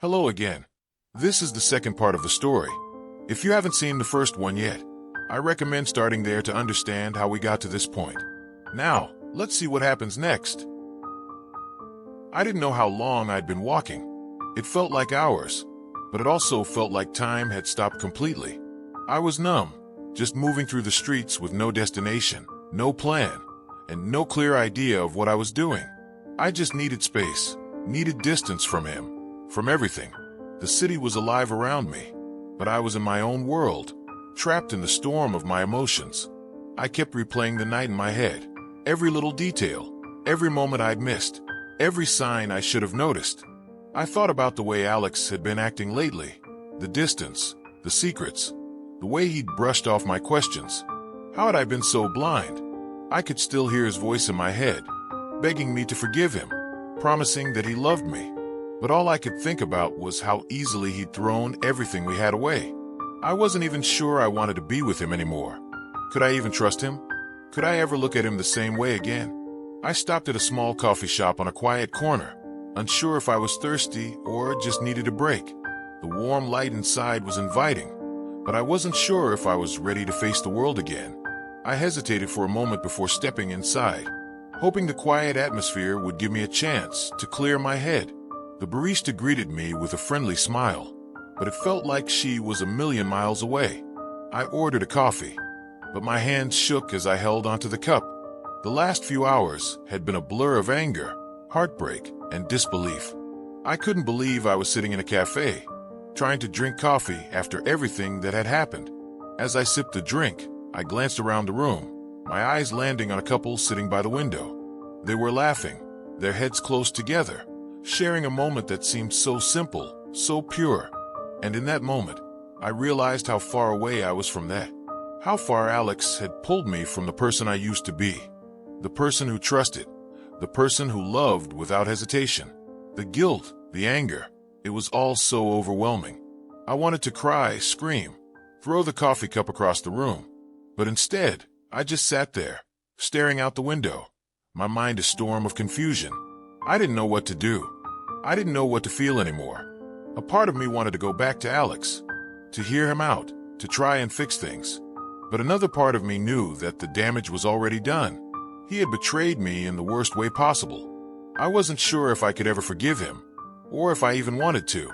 Hello again. This is the second part of the story. If you haven't seen the first one yet, I recommend starting there to understand how we got to this point. Now, let's see what happens next. I didn't know how long I'd been walking. It felt like hours, but it also felt like time had stopped completely. I was numb, just moving through the streets with no destination, no plan, and no clear idea of what I was doing. I just needed space, needed distance from him, from everything. The city was alive around me, but I was in my own world, trapped in the storm of my emotions. I kept replaying the night in my head, every little detail, every moment I'd missed, every sign I should have noticed. I thought about the way Alex had been acting lately, the distance, the secrets, the way he'd brushed off my questions. How had I been so blind? I could still hear his voice in my head, begging me to forgive him, promising that he loved me. But all I could think about was how easily he'd thrown everything we had away. I wasn't even sure I wanted to be with him anymore. Could I even trust him? Could I ever look at him the same way again? I stopped at a small coffee shop on a quiet corner, unsure if I was thirsty or just needed a break. The warm light inside was inviting, but I wasn't sure if I was ready to face the world again. I hesitated for a moment before stepping inside, hoping the quiet atmosphere would give me a chance to clear my head. The barista greeted me with a friendly smile, but it felt like she was a million miles away. I ordered a coffee, but my hands shook as I held onto the cup. The last few hours had been a blur of anger, heartbreak, and disbelief. I couldn't believe I was sitting in a cafe, trying to drink coffee after everything that had happened. As I sipped the drink, I glanced around the room, my eyes landing on a couple sitting by the window. They were laughing, their heads close together, sharing a moment that seemed so simple, so pure. And in that moment, I realized how far away I was from that. How far Alex had pulled me from the person I used to be. The person who trusted. The person who loved without hesitation. The guilt, the anger. It was all so overwhelming. I wanted to cry, scream, throw the coffee cup across the room. But instead, I just sat there, staring out the window, my mind a storm of confusion. I didn't know what to do. I didn't know what to feel anymore. A part of me wanted to go back to Alex, to hear him out, to try and fix things. But another part of me knew that the damage was already done. He had betrayed me in the worst way possible. I wasn't sure if I could ever forgive him, or if I even wanted to.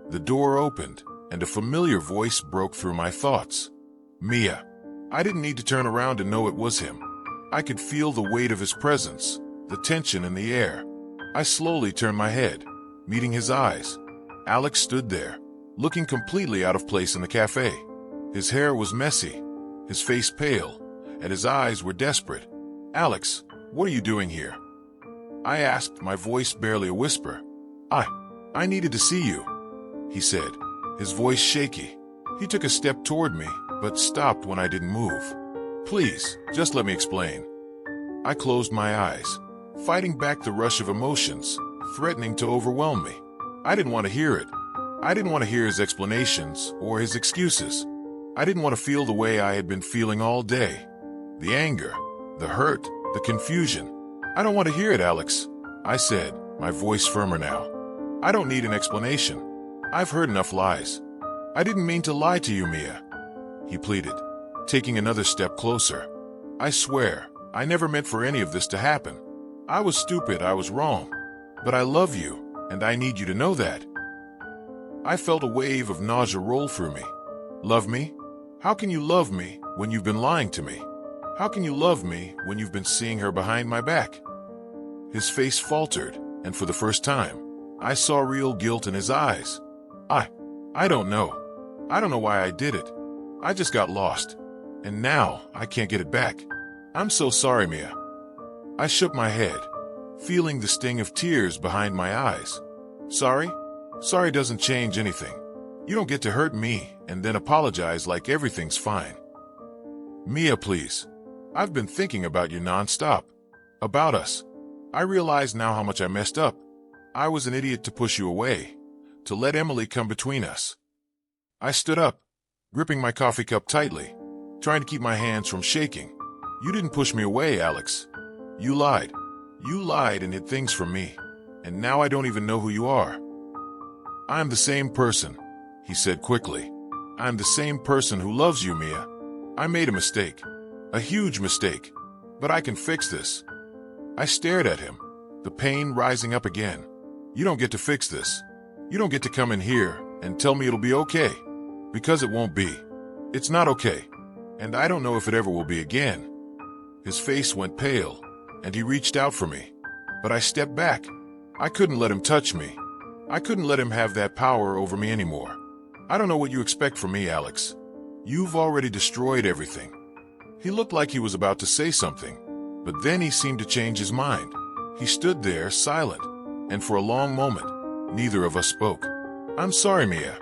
The door opened, and a familiar voice broke through my thoughts. Mia. I didn't need to turn around to know it was him. I could feel the weight of his presence, the tension in the air. I slowly turned my head, meeting his eyes. Alex stood there, looking completely out of place in the cafe. His hair was messy, his face pale, and his eyes were desperate. Alex, what are you doing here? I asked, my voice barely a whisper. I needed to see you, he said, his voice shaky. He took a step toward me, but stopped when I didn't move. Please, just let me explain. I closed my eyes, fighting back the rush of emotions, threatening to overwhelm me. I didn't want to hear it. I didn't want to hear his explanations or his excuses. I didn't want to feel the way I had been feeling all day. The anger, the hurt, the confusion. I don't want to hear it, Alex, I said, my voice firmer now. I don't need an explanation. I've heard enough lies. I didn't mean to lie to you, Mia, he pleaded, taking another step closer. I swear, I never meant for any of this to happen. I was stupid, I was wrong. But I love you, and I need you to know that. I felt a wave of nausea roll through me. Love me? How can you love me when you've been lying to me? How can you love me when you've been seeing her behind my back? His face faltered, and for the first time, I saw real guilt in his eyes. I don't know. I don't know why I did it. I just got lost. And now I can't get it back. I'm so sorry, Mia. I shook my head, feeling the sting of tears behind my eyes. Sorry? Sorry doesn't change anything. You don't get to hurt me and then apologize like everything's fine. Mia, please. I've been thinking about you nonstop. About us. I realize now how much I messed up. I was an idiot to push you away, to let Emily come between us. I stood up, gripping my coffee cup tightly, trying to keep my hands from shaking. You didn't push me away, Alex. You lied. You lied and hid things from me. And now I don't even know who you are. I'm the same person, he said quickly. I'm the same person who loves you, Mia. I made a mistake. A huge mistake. But I can fix this. I stared at him, the pain rising up again. You don't get to fix this. You don't get to come in here and tell me it'll be okay. Because it won't be. It's not okay. And I don't know if it ever will be again. His face went pale, and he reached out for me. But I stepped back. I couldn't let him touch me. I couldn't let him have that power over me anymore. I don't know what you expect from me, Alex. You've already destroyed everything. He looked like he was about to say something, but then he seemed to change his mind. He stood there, silent, and for a long moment, neither of us spoke. I'm sorry, Mia,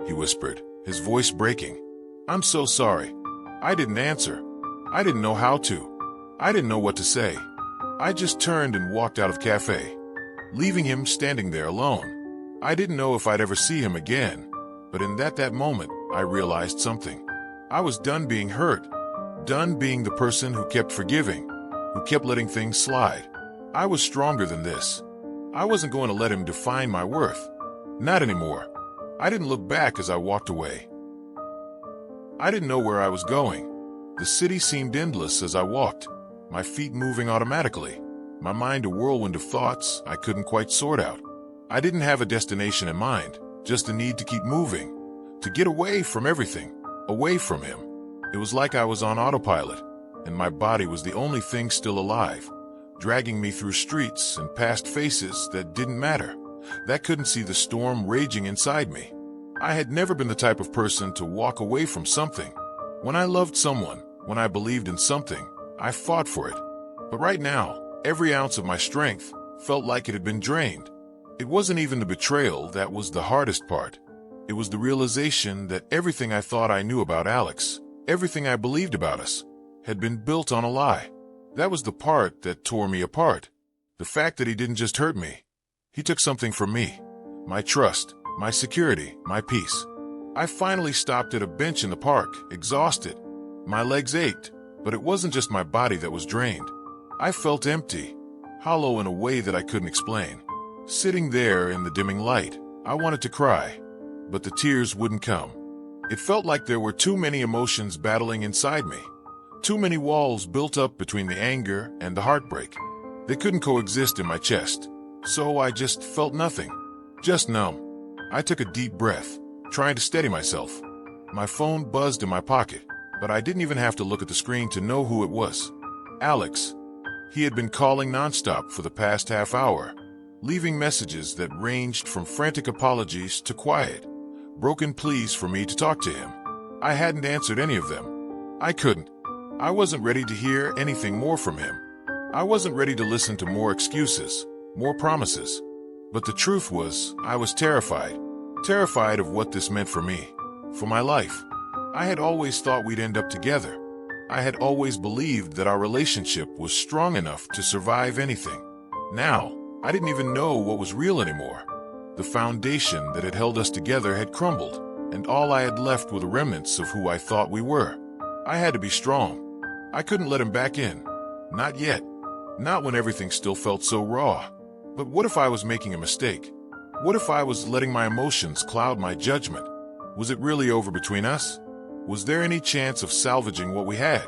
he whispered, his voice breaking. I'm so sorry. I didn't answer. I didn't know how to. I didn't know what to say. I just turned and walked out of the cafe, leaving him standing there alone. I didn't know if I'd ever see him again, but in that moment, I realized something. I was done being hurt, done being the person who kept forgiving, who kept letting things slide. I was stronger than this. I wasn't going to let him define my worth. Not anymore. I didn't look back as I walked away. I didn't know where I was going. The city seemed endless as I walked, my feet moving automatically, my mind a whirlwind of thoughts I couldn't quite sort out. I didn't have a destination in mind, just a need to keep moving, to get away from everything, away from him. It was like I was on autopilot, and my body was the only thing still alive, dragging me through streets and past faces that didn't matter, that couldn't see the storm raging inside me. I had never been the type of person to walk away from something. When I loved someone, when I believed in something, I fought for it. But right now, every ounce of my strength felt like it had been drained. It wasn't even the betrayal that was the hardest part. It was the realization that everything I thought I knew about Alex, everything I believed about us, had been built on a lie. That was the part that tore me apart. The fact that he didn't just hurt me. He took something from me. My trust, my security, my peace. I finally stopped at a bench in the park, exhausted. My legs ached, but it wasn't just my body that was drained. I felt empty, hollow in a way that I couldn't explain. Sitting there in the dimming light, I wanted to cry, but the tears wouldn't come. It felt like there were too many emotions battling inside me. Too many walls built up between the anger and the heartbreak. They couldn't coexist in my chest, so I just felt nothing, just numb. I took a deep breath, trying to steady myself. My phone buzzed in my pocket, but I didn't even have to look at the screen to know who it was. Alex. He had been calling nonstop for the past half hour, leaving messages that ranged from frantic apologies to quiet, broken pleas for me to talk to him. I hadn't answered any of them. I couldn't. I wasn't ready to hear anything more from him. I wasn't ready to listen to more excuses, more promises. But the truth was, I was terrified. Terrified of what this meant for me, for my life. I had always thought we'd end up together. I had always believed that our relationship was strong enough to survive anything. Now, I didn't even know what was real anymore. The foundation that had held us together had crumbled, and all I had left were the remnants of who I thought we were. I had to be strong. I couldn't let him back in. Not yet. Not when everything still felt so raw. But what if I was making a mistake? What if I was letting my emotions cloud my judgment? Was it really over between us? Was there any chance of salvaging what we had?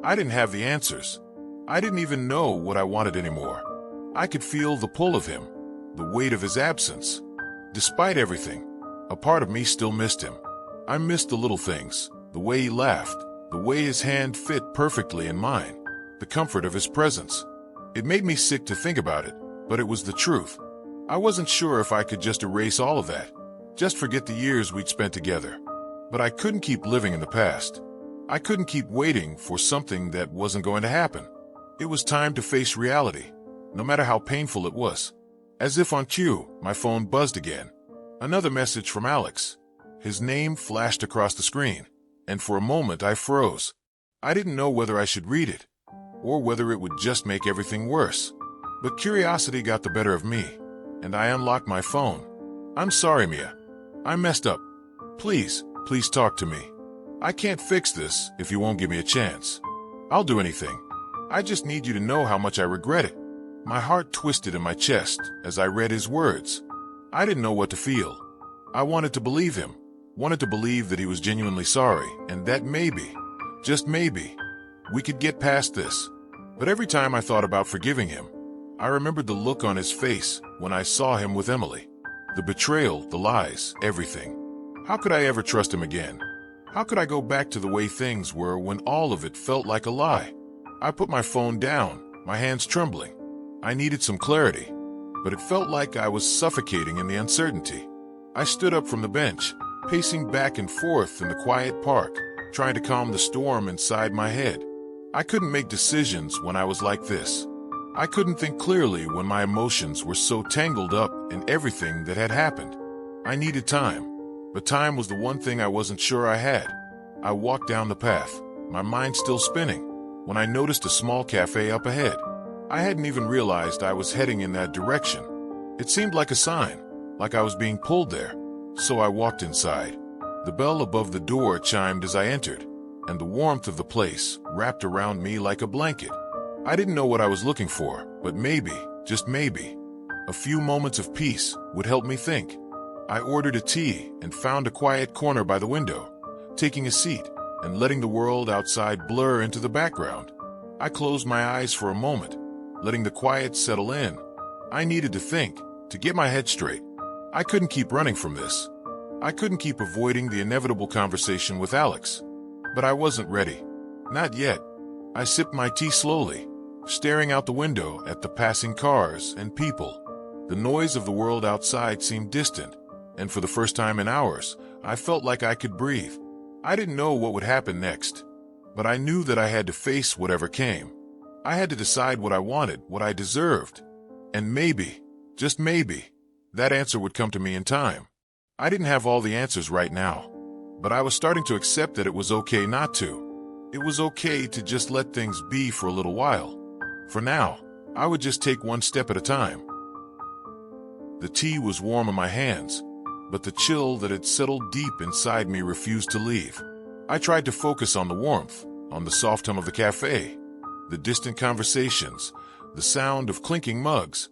I didn't have the answers. I didn't even know what I wanted anymore. I could feel the pull of him, the weight of his absence. Despite everything, a part of me still missed him. I missed the little things, the way he laughed, the way his hand fit perfectly in mine, the comfort of his presence. It made me sick to think about it, but it was the truth. I wasn't sure if I could just erase all of that, just forget the years we'd spent together. But I couldn't keep living in the past. I couldn't keep waiting for something that wasn't going to happen. It was time to face reality, no matter how painful it was. As if on cue, my phone buzzed again. Another message from Alex. His name flashed across the screen, and for a moment I froze. I didn't know whether I should read it, or whether it would just make everything worse. But curiosity got the better of me, and I unlocked my phone. I'm sorry, Mia. I messed up. Please talk to me. I can't fix this if you won't give me a chance. I'll do anything. I just need you to know how much I regret it. My heart twisted in my chest as I read his words. I didn't know what to feel. I wanted to believe him, wanted to believe that he was genuinely sorry, and that maybe, just maybe, we could get past this. But every time I thought about forgiving him, I remembered the look on his face when I saw him with Emily. The betrayal, the lies, everything. How could I ever trust him again? How could I go back to the way things were when all of it felt like a lie? I put my phone down, my hands trembling. I needed some clarity, but it felt like I was suffocating in the uncertainty. I stood up from the bench, pacing back and forth in the quiet park, trying to calm the storm inside my head. I couldn't make decisions when I was like this. I couldn't think clearly when my emotions were so tangled up in everything that had happened. I needed time, but time was the one thing I wasn't sure I had. I walked down the path, my mind still spinning, when I noticed a small cafe up ahead. I hadn't even realized I was heading in that direction. It seemed like a sign, like I was being pulled there, so I walked inside. The bell above the door chimed as I entered, and the warmth of the place wrapped around me like a blanket. I didn't know what I was looking for, but maybe, just maybe, a few moments of peace would help me think. I ordered a tea and found a quiet corner by the window, taking a seat and letting the world outside blur into the background. I closed my eyes for a moment, letting the quiet settle in. I needed to think, to get my head straight. I couldn't keep running from this. I couldn't keep avoiding the inevitable conversation with Alex. But I wasn't ready. Not yet. I sipped my tea slowly, staring out the window at the passing cars and people. The noise of the world outside seemed distant, and for the first time in hours, I felt like I could breathe. I didn't know what would happen next, but I knew that I had to face whatever came. I had to decide what I wanted, what I deserved. And maybe, just maybe, that answer would come to me in time. I didn't have all the answers right now, but I was starting to accept that it was okay not to. It was okay to just let things be for a little while. For now, I would just take one step at a time. The tea was warm in my hands, but the chill that had settled deep inside me refused to leave. I tried to focus on the warmth, on the soft hum of the cafe, the distant conversations, the sound of clinking mugs,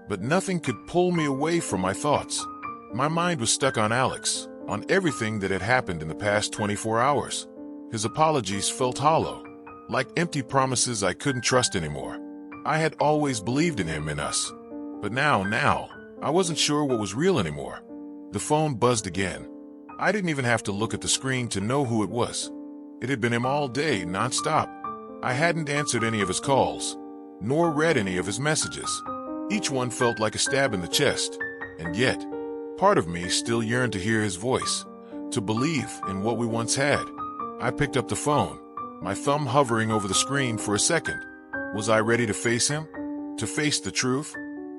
but nothing could pull me away from my thoughts. My mind was stuck on Alex, on everything that had happened in the past 24 hours. His apologies felt hollow, like empty promises I couldn't trust anymore. I had always believed in him, in us. But now, I wasn't sure what was real anymore. The phone buzzed again. I didn't even have to look at the screen to know who it was. It had been him all day, nonstop. I hadn't answered any of his calls, nor read any of his messages. Each one felt like a stab in the chest, and yet, part of me still yearned to hear his voice, to believe in what we once had. I picked up the phone, my thumb hovering over the screen for a second. Was I ready to face him? To face the truth?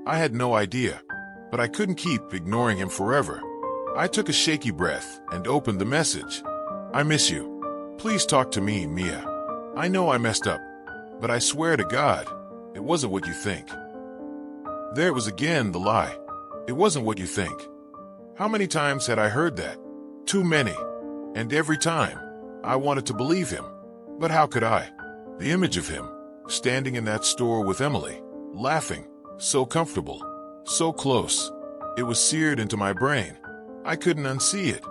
I had no idea, but I couldn't keep ignoring him forever. I took a shaky breath and opened the message. I miss you. Please talk to me, Mia. I know I messed up, but I swear to God, it wasn't what you think. There it was again, the lie. It wasn't what you think. How many times had I heard that? Too many. And every time, I wanted to believe him. But how could I? The image of him, standing in that store with Emily, laughing, so comfortable, so close. It was seared into my brain. I couldn't unsee it,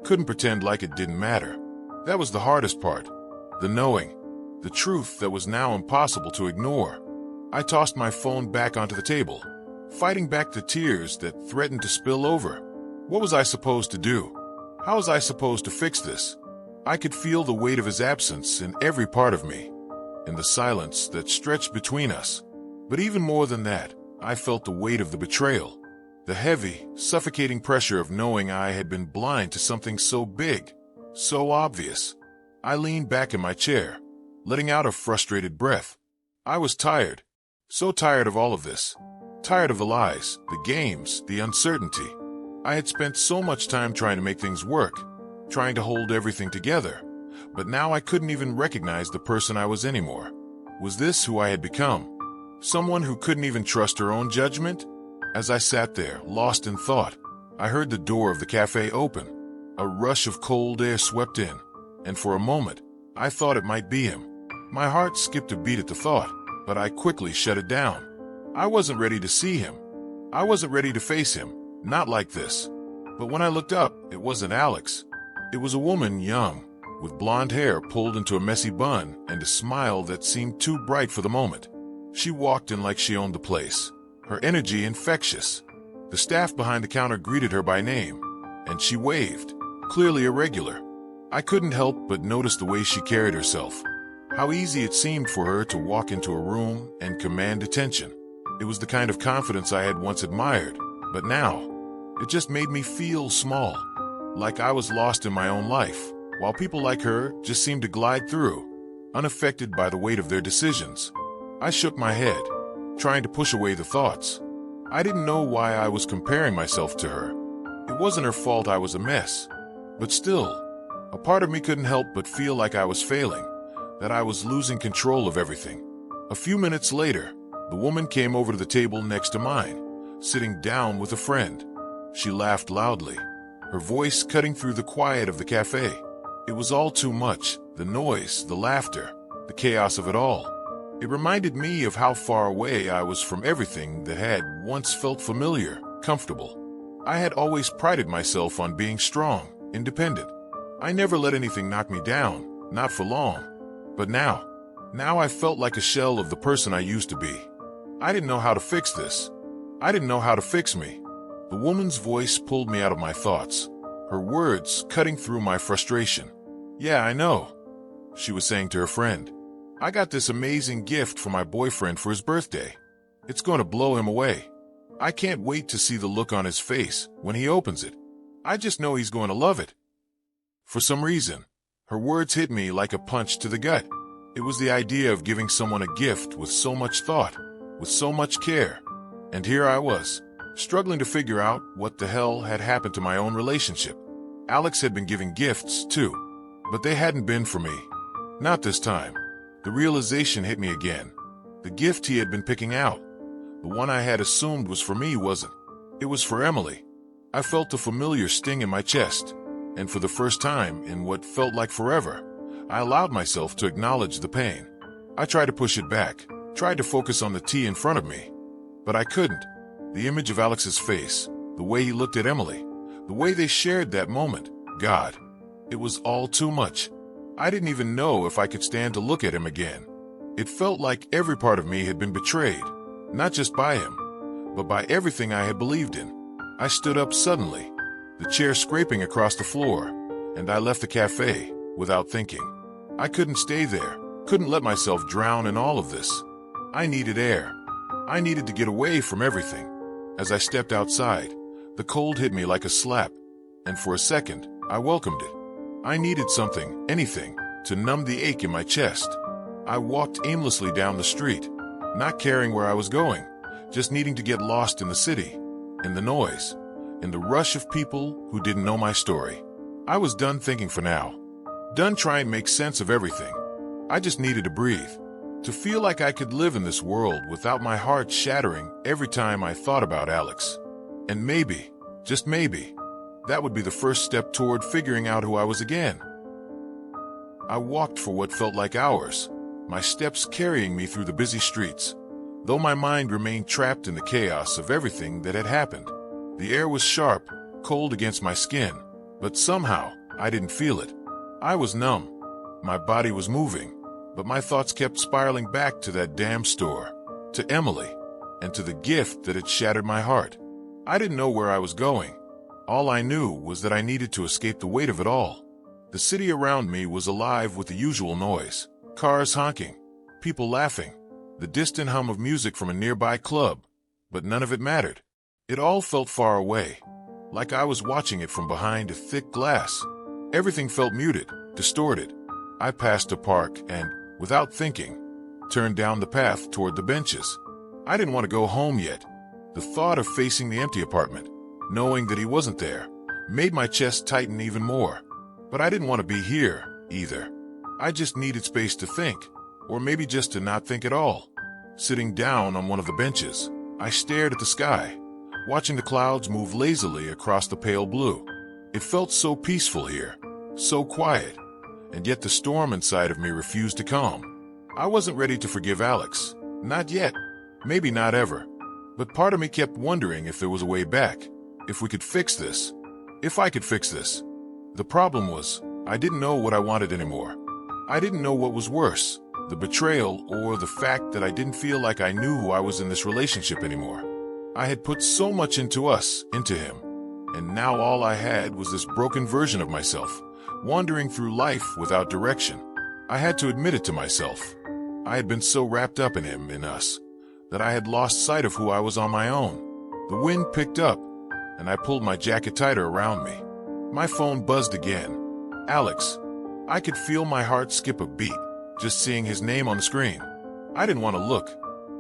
couldn't pretend like it didn't matter. That was the hardest part, the knowing, the truth that was now impossible to ignore. I tossed my phone back onto the table, fighting back the tears that threatened to spill over. What was I supposed to do? How was I supposed to fix this? I could feel the weight of his absence in every part of me, in the silence that stretched between us. But even more than that, I felt the weight of the betrayal, the heavy, suffocating pressure of knowing I had been blind to something so big, so obvious. I leaned back in my chair, letting out a frustrated breath. I was tired, so tired of all of this, tired of the lies, the games, the uncertainty. I had spent so much time trying to make things work, trying to hold everything together, but now I couldn't even recognize the person I was anymore. Was this who I had become? Someone who couldn't even trust her own judgment? As I sat there, lost in thought, I heard the door of the cafe open. A rush of cold air swept in, and for a moment, I thought it might be him. My heart skipped a beat at the thought, but I quickly shut it down. I wasn't ready to see him. I wasn't ready to face him, not like this. But when I looked up, it wasn't Alex. It was a woman, young, with blonde hair pulled into a messy bun and a smile that seemed too bright for the moment. She walked in like she owned the place, her energy infectious. The staff behind the counter greeted her by name, and she waved, clearly irregular. I couldn't help but notice the way she carried herself. How easy it seemed for her to walk into a room and command attention. It was the kind of confidence I had once admired, but now, it just made me feel small, like I was lost in my own life, while people like her just seemed to glide through, unaffected by the weight of their decisions. I shook my head, trying to push away the thoughts. I didn't know why I was comparing myself to her. It wasn't her fault I was a mess, but still, a part of me couldn't help but feel like I was failing, that I was losing control of everything. A few minutes later, the woman came over to the table next to mine, sitting down with a friend. She laughed loudly, her voice cutting through the quiet of the cafe. It was all too much, the noise, the laughter, the chaos of it all. It reminded me of how far away I was from everything that had once felt familiar, comfortable. I had always prided myself on being strong, independent. I never let anything knock me down, not for long. But now I felt like a shell of the person I used to be. I didn't know how to fix this. I didn't know how to fix me. The woman's voice pulled me out of my thoughts, her words cutting through my frustration. "Yeah, I know," she was saying to her friend. "I got this amazing gift for my boyfriend for his birthday. It's going to blow him away. I can't wait to see the look on his face when he opens it. I just know he's going to love it." For some reason, her words hit me like a punch to the gut. It was the idea of giving someone a gift with so much thought, with so much care. And here I was, struggling to figure out what the hell had happened to my own relationship. Alex had been giving gifts too, but they hadn't been for me. Not this time. The realization hit me again. The gift he had been picking out, the one I had assumed was for me, wasn't. It was for Emily. I felt a familiar sting in my chest, and for the first time in what felt like forever, I allowed myself to acknowledge the pain. I tried to push it back, tried to focus on the tea in front of me, but I couldn't. The image of Alex's face, the way he looked at Emily, the way they shared that moment, God, it was all too much. I didn't even know if I could stand to look at him again. It felt like every part of me had been betrayed, not just by him, but by everything I had believed in. I stood up suddenly, the chair scraping across the floor, and I left the cafe without thinking. I couldn't stay there, couldn't let myself drown in all of this. I needed air. I needed to get away from everything. As I stepped outside, the cold hit me like a slap, and for a second, I welcomed it. I needed something, anything, to numb the ache in my chest. I walked aimlessly down the street, not caring where I was going, just needing to get lost in the city, in the noise, in the rush of people who didn't know my story. I was done thinking for now, done trying to make sense of everything. I just needed to breathe, to feel like I could live in this world without my heart shattering every time I thought about Alex. And maybe, just maybe, that would be the first step toward figuring out who I was again. I walked for what felt like hours, my steps carrying me through the busy streets, though my mind remained trapped in the chaos of everything that had happened. The air was sharp, cold against my skin, but somehow I didn't feel it. I was numb. My body was moving, but my thoughts kept spiraling back to that damn store, to Emily, and to the gift that had shattered my heart. I didn't know where I was going. All I knew was that I needed to escape the weight of it all. The city around me was alive with the usual noise, cars honking, people laughing, the distant hum of music from a nearby club, but none of it mattered. It all felt far away, like I was watching it from behind a thick glass. Everything felt muted, distorted. I passed a park and, without thinking, turned down the path toward the benches. I didn't want to go home yet. The thought of facing the empty apartment, knowing that he wasn't there, made my chest tighten even more. But I didn't want to be here, either. I just needed space to think, or maybe just to not think at all. Sitting down on one of the benches, I stared at the sky, watching the clouds move lazily across the pale blue. It felt so peaceful here, so quiet, and yet the storm inside of me refused to calm. I wasn't ready to forgive Alex, not yet, maybe not ever. But part of me kept wondering if there was a way back, if we could fix this. If I could fix this. The problem was, I didn't know what I wanted anymore. I didn't know what was worse, the betrayal or the fact that I didn't feel like I knew who I was in this relationship anymore. I had put so much into us, into him, and now all I had was this broken version of myself, wandering through life without direction. I had to admit it to myself. I had been so wrapped up in him, in us, that I had lost sight of who I was on my own. The wind picked up, and I pulled my jacket tighter around me. My phone buzzed again. Alex. I could feel my heart skip a beat, just seeing his name on the screen. I didn't want to look,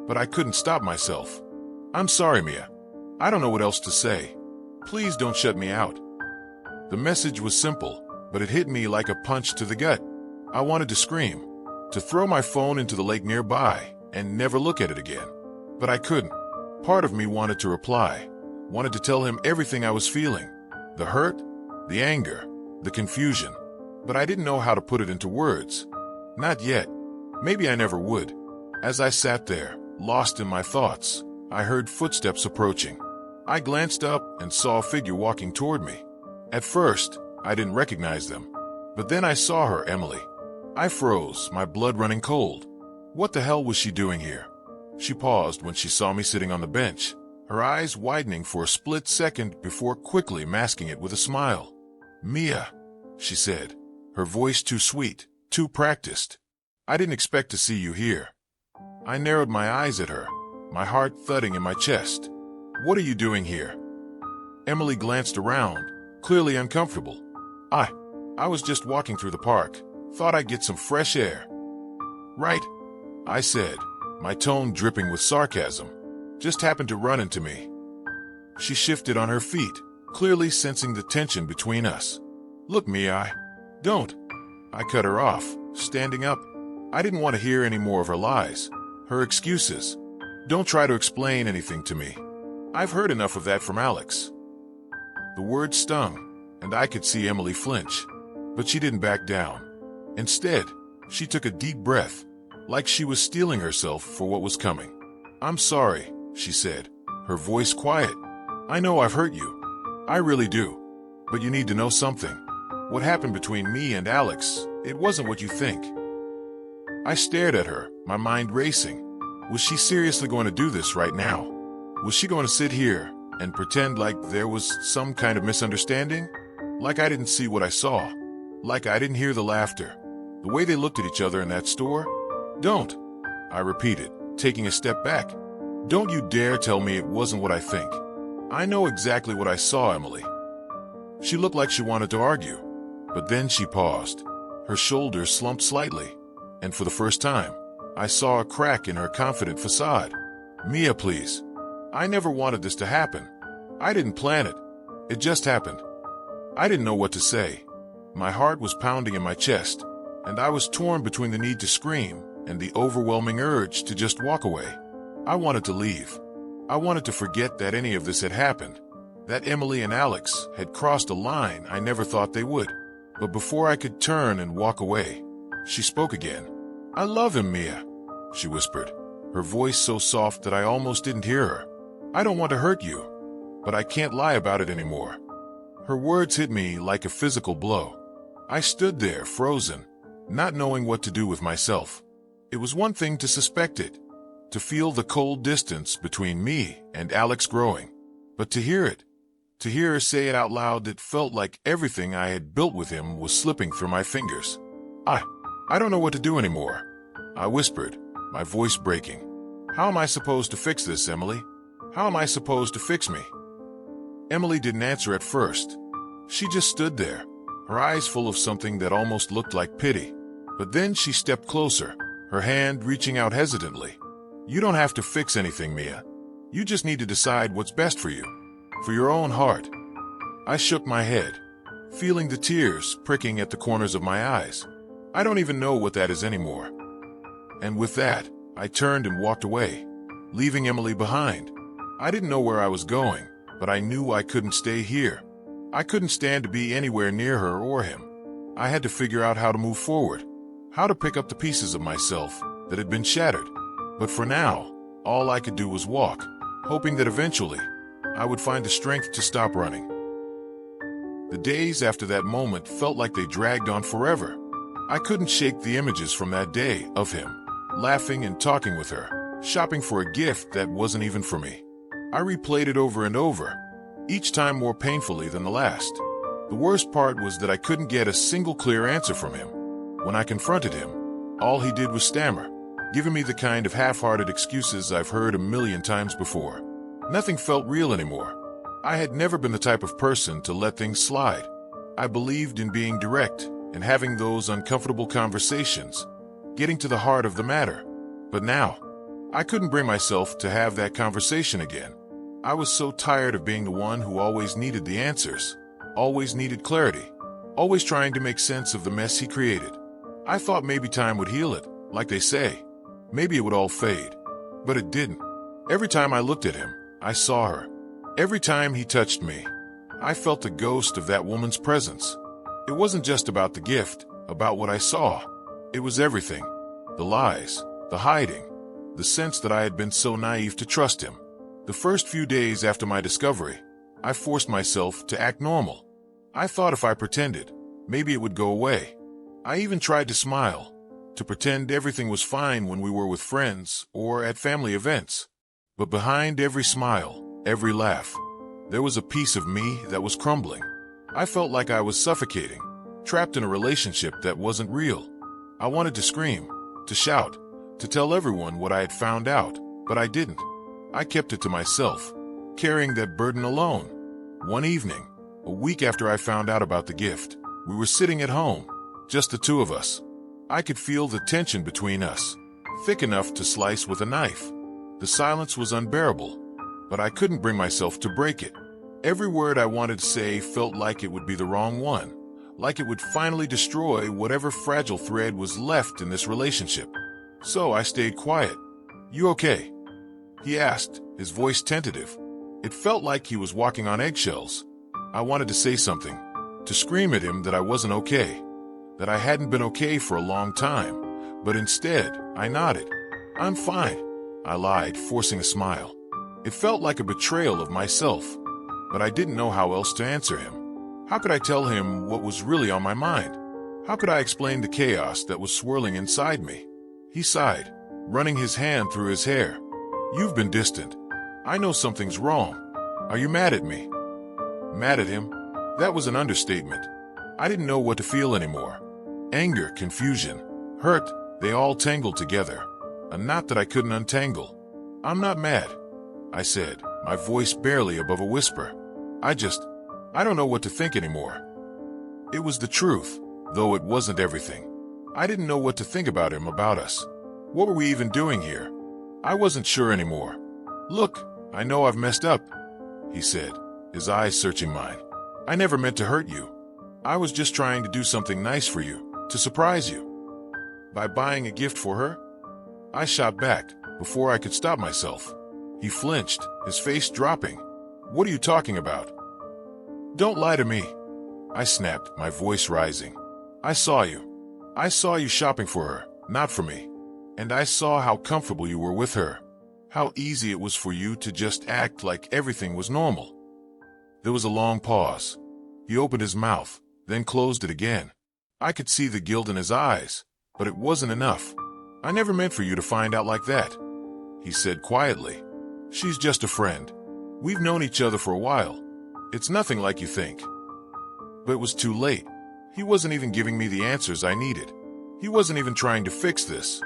but I couldn't stop myself. I'm sorry, Mia. I don't know what else to say. Please don't shut me out. The message was simple, but it hit me like a punch to the gut. I wanted to scream, to throw my phone into the lake nearby and never look at it again. But I couldn't. Part of me wanted to reply, wanted to tell him everything I was feeling. The hurt, the anger, the confusion. But I didn't know how to put it into words. Not yet. Maybe I never would. As I sat there, lost in my thoughts, I heard footsteps approaching. I glanced up and saw a figure walking toward me. At first, I didn't recognize them. But then I saw her, Emily. I froze, my blood running cold. What the hell was she doing here? She paused when she saw me sitting on the bench, her eyes widening for a split second before quickly masking it with a smile. Mia, she said, her voice too sweet, too practiced. I didn't expect to see you here. I narrowed my eyes at her, my heart thudding in my chest. What are you doing here? Emily glanced around, clearly uncomfortable. I was just walking through the park. Thought I'd get some fresh air. Right, I said, my tone dripping with sarcasm. Just happened to run into me. She shifted on her feet, clearly sensing the tension between us. Look, Mia, don't. I cut her off, standing up. I didn't want to hear any more of her lies, her excuses. Don't try to explain anything to me. I've heard enough of that from Alex. The words stung, and I could see Emily flinch. But she didn't back down. Instead, she took a deep breath, like she was steeling herself for what was coming. I'm sorry, she said, her voice quiet. I know I've hurt you. I really do. But you need to know something. What happened between me and Alex, it wasn't what you think. I stared at her, my mind racing. Was she seriously going to do this right now? Was she going to sit here and pretend like there was some kind of misunderstanding? Like I didn't see what I saw? Like I didn't hear the laughter? The way they looked at each other in that store? Don't, I repeated, taking a step back. Don't you dare tell me it wasn't what I think. I know exactly what I saw, Emily. She looked like she wanted to argue, but then she paused. Her shoulders slumped slightly, and for the first time, I saw a crack in her confident facade. Mia, please. I never wanted this to happen. I didn't plan it. It just happened. I didn't know what to say. My heart was pounding in my chest, and I was torn between the need to scream and the overwhelming urge to just walk away. I wanted to leave. I wanted to forget that any of this had happened, that Emily and Alex had crossed a line I never thought they would. But before I could turn and walk away, she spoke again. I love him, Mia, she whispered, her voice so soft that I almost didn't hear her. I don't want to hurt you, but I can't lie about it anymore. Her words hit me like a physical blow. I stood there, frozen, not knowing what to do with myself. It was one thing to suspect it, to feel the cold distance between me and Alex growing, but to hear it, to hear her say it out loud, it felt like everything I had built with him was slipping through my fingers. I don't know what to do anymore, I whispered, my voice breaking. How am I supposed to fix this, Emily? How am I supposed to fix me? Emily didn't answer at first. She just stood there, her eyes full of something that almost looked like pity. But then she stepped closer, her hand reaching out hesitantly. You don't have to fix anything, Mia. You just need to decide what's best for you, for your own heart. I shook my head, feeling the tears pricking at the corners of my eyes. I don't even know what that is anymore. And with that, I turned and walked away, leaving Emily behind. I didn't know where I was going, but I knew I couldn't stay here. I couldn't stand to be anywhere near her or him. I had to figure out how to move forward, how to pick up the pieces of myself that had been shattered. But for now, all I could do was walk, hoping that eventually I would find the strength to stop running. The days after that moment felt like they dragged on forever. I couldn't shake the images from that day of him, laughing and talking with her, shopping for a gift that wasn't even for me. I replayed it over and over, each time more painfully than the last. The worst part was that I couldn't get a single clear answer from him. When I confronted him, all he did was stammer, giving me the kind of half-hearted excuses I've heard a million times before. Nothing felt real anymore. I had never been the type of person to let things slide. I believed in being direct and having those uncomfortable conversations, getting to the heart of the matter. But now, I couldn't bring myself to have that conversation again. I was so tired of being the one who always needed the answers, always needed clarity, always trying to make sense of the mess he created. I thought maybe time would heal it, like they say. Maybe it would all fade. But it didn't. Every time I looked at him, I saw her. Every time he touched me, I felt the ghost of that woman's presence. It wasn't just about the gift, about what I saw. It was everything. The lies, the hiding, the sense that I had been so naive to trust him. The first few days after my discovery, I forced myself to act normal. I thought if I pretended, maybe it would go away. I even tried to smile, to pretend everything was fine when we were with friends or at family events. But behind every smile, every laugh, there was a piece of me that was crumbling. I felt like I was suffocating, trapped in a relationship that wasn't real. I wanted to scream, to shout, to tell everyone what I had found out, but I didn't. I kept it to myself, carrying that burden alone. One evening, a week after I found out about the gift, we were sitting at home, just the two of us. I could feel the tension between us, thick enough to slice with a knife. The silence was unbearable, but I couldn't bring myself to break it. Every word I wanted to say felt like it would be the wrong one, like it would finally destroy whatever fragile thread was left in this relationship. So I stayed quiet. "You okay?" he asked, his voice tentative. It felt like he was walking on eggshells. I wanted to say something, to scream at him that I wasn't okay, that I hadn't been okay for a long time, but instead, I nodded. "I'm fine," I lied, forcing a smile. It felt like a betrayal of myself, but I didn't know how else to answer him. How could I tell him what was really on my mind? How could I explain the chaos that was swirling inside me? He sighed, running his hand through his hair. "You've been distant. I know something's wrong. Are you mad at me?" Mad at him? That was an understatement. I didn't know what to feel anymore. Anger, confusion, hurt, they all tangled together. A knot that I couldn't untangle. "I'm not mad," I said, my voice barely above a whisper. I don't know what to think anymore." It was the truth, though it wasn't everything. I didn't know what to think about him, about us. What were we even doing here? I wasn't sure anymore. "Look, I know I've messed up," he said, his eyes searching mine. "I never meant to hurt you. I was just trying to do something nice for you, to surprise you." "By buying a gift for her?" I shot back, before I could stop myself. He flinched, his face dropping. "What are you talking about?" "Don't lie to me," I snapped, my voice rising. I saw you shopping for her, not for me. And I saw how comfortable you were with her. How easy it was for you to just act like everything was normal." There was a long pause. He opened his mouth, then closed it again. I could see the guilt in his eyes, but it wasn't enough. "I never meant for you to find out like that," he said quietly. "She's just a friend. We've known each other for a while. It's nothing like you think." But it was too late. He wasn't even giving me the answers I needed. He wasn't even trying to fix this.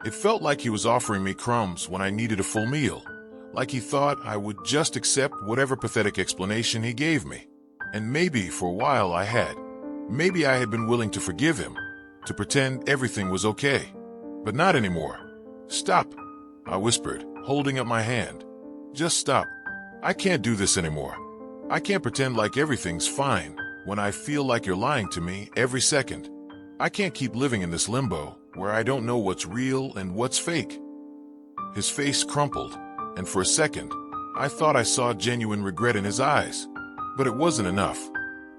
It felt like he was offering me crumbs when I needed a full meal, like he thought I would just accept whatever pathetic explanation he gave me. And maybe for a while I had. Maybe I had been willing to forgive him, to pretend everything was okay. But not anymore. "Stop," I whispered, holding up my hand. "Just stop. I can't do this anymore. I can't pretend like everything's fine when I feel like you're lying to me every second. I can't keep living in this limbo where I don't know what's real and what's fake." His face crumpled, and for a second, I thought I saw genuine regret in his eyes. But it wasn't enough.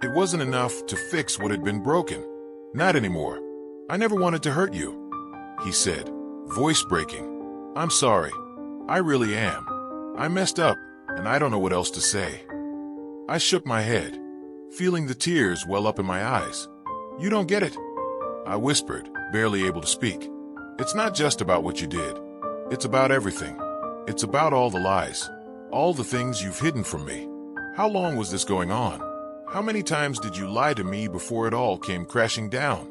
It wasn't enough to fix what had been broken. "Not anymore. I never wanted to hurt you," he said, voice breaking. "I'm sorry. I really am. I messed up, and I don't know what else to say." I shook my head. feeling the tears well up in my eyes. "You don't get it," I whispered, barely able to speak. "It's not just about what you did. It's about everything. It's about all the lies, all the things you've hidden from me. How long was this going on? How many times did you lie to me before it all came crashing down?"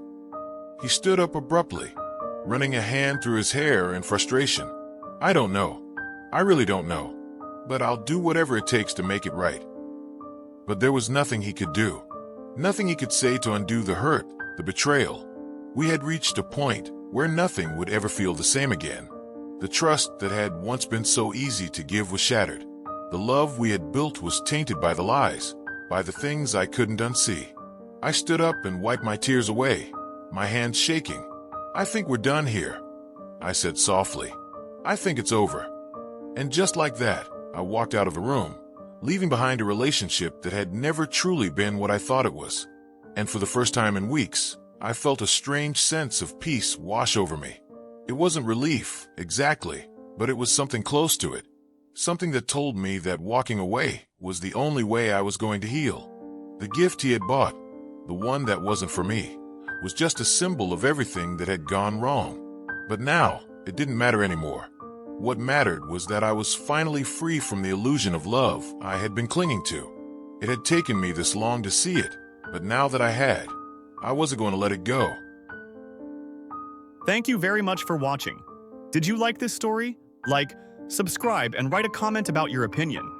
He stood up abruptly, running a hand through his hair in frustration. "I don't know. I really don't know. But I'll do whatever it takes to make it right." But there was nothing he could do. Nothing he could say to undo the hurt, the betrayal. We had reached a point where nothing would ever feel the same again. The trust that had once been so easy to give was shattered. The love we had built was tainted by the lies, by the things I couldn't unsee. I stood up and wiped my tears away, my hands shaking. "I think we're done here," I said softly. "I think it's over." And just like that, I walked out of the room, leaving behind a relationship that had never truly been what I thought it was. And for the first time in weeks, I felt a strange sense of peace wash over me. It wasn't relief, exactly, but it was something close to it. Something that told me that walking away was the only way I was going to heal. The gift he had bought, the one that wasn't for me, was just a symbol of everything that had gone wrong. But now, it didn't matter anymore. What mattered was that I was finally free from the illusion of love I had been clinging to. It had taken me this long to see it, but now that I had, I wasn't going to let it go. Thank you very much for watching. Did you like this story? Like, subscribe, and write a comment about your opinion.